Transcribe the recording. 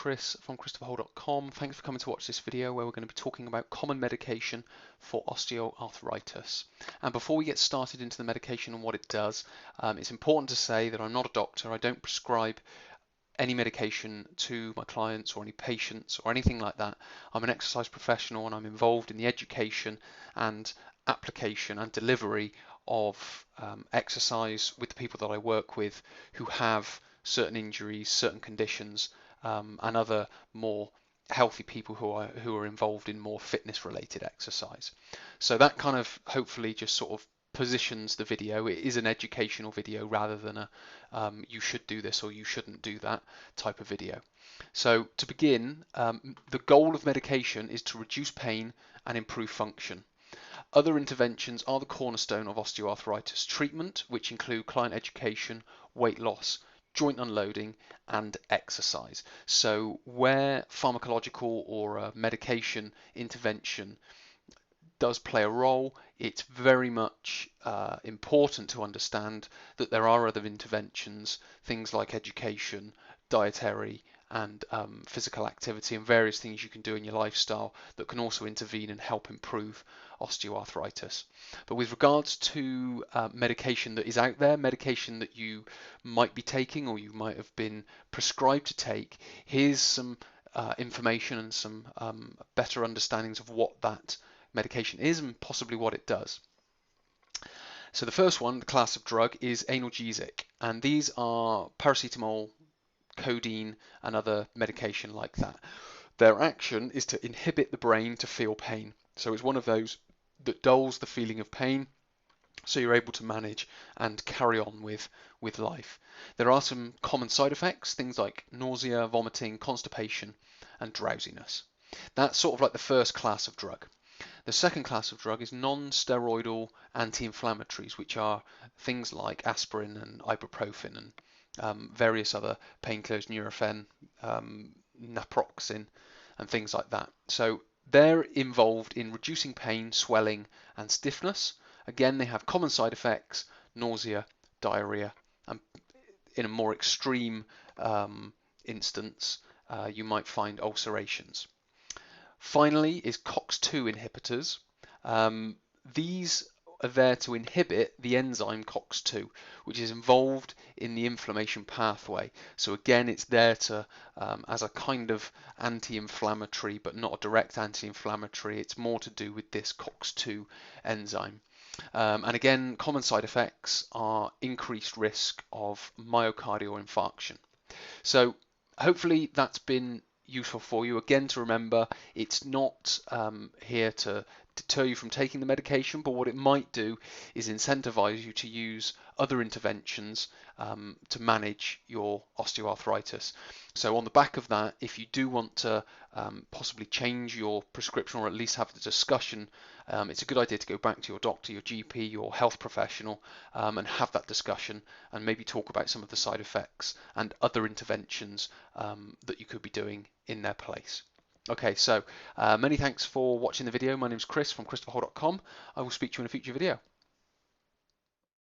Chris from christopherhall.com. Thanks for coming to watch this video where we're going to be talking about common medication for osteoarthritis. And before we get started into the medication and what it does, it's important to say that I'm not a doctor. I don't prescribe any medication to my clients or any patients or anything like that. I'm an exercise professional and I'm involved in the education and application and delivery of exercise with the people that I work with who have certain injuries, certain conditions, and other more healthy people who are involved in more fitness related exercise. So that kind of hopefully just sort of positions the video. It is an educational video rather than a you should do this or you shouldn't do that type of video. So to begin, the goal of medication is to reduce pain and improve function. Other interventions are the cornerstone of osteoarthritis treatment, which include client education, weight loss, joint unloading and exercise. So where pharmacological or medication intervention does play a role, it's very much important to understand that there are other interventions, things like education, dietary and physical activity and various things you can do in your lifestyle that can also intervene and help improve osteoarthritis. But with regards to medication that is out there, medication that you might be taking or you might have been prescribed to take, here's some information and some better understandings of what that medication is and possibly what it does. So the first one, the class of drug, is analgesic, and these are paracetamol, codeine and other medication like that. Their action is to inhibit the brain to feel pain. So it's one of those that dulls the feeling of pain so you're able to manage and carry on with life. There are some common side effects, things like nausea, vomiting, constipation and drowsiness. That's sort of like the first class of drug. The second class of drug is non-steroidal anti-inflammatories, which are things like aspirin and ibuprofen and various other painkillers, Nurofen, naproxen, and things like that. So they're involved in reducing pain, swelling, and stiffness. Again, they have common side effects, nausea, diarrhea, and in a more extreme instance, you might find ulcerations. Finally is COX-2 inhibitors. These are there to inhibit the enzyme COX-2, which is involved in the inflammation pathway. So again, it's there to as a kind of anti-inflammatory, but not a direct anti-inflammatory. It's more to do with this COX-2 enzyme. And again, common side effects are increased risk of myocardial infarction. So hopefully that's been useful for you. Again, to remember, it's not here to deter you from taking the medication, but what it might do is incentivize you to use other interventions to manage your osteoarthritis. So on the back of that, if you do want to possibly change your prescription or at least have the discussion, it's a good idea to go back to your doctor, your GP, your health professional and have that discussion and maybe talk about some of the side effects and other interventions that you could be doing in their place. Okay, so many thanks for watching the video. My name is Chris from christopherhall.com. I will speak to you in a future video.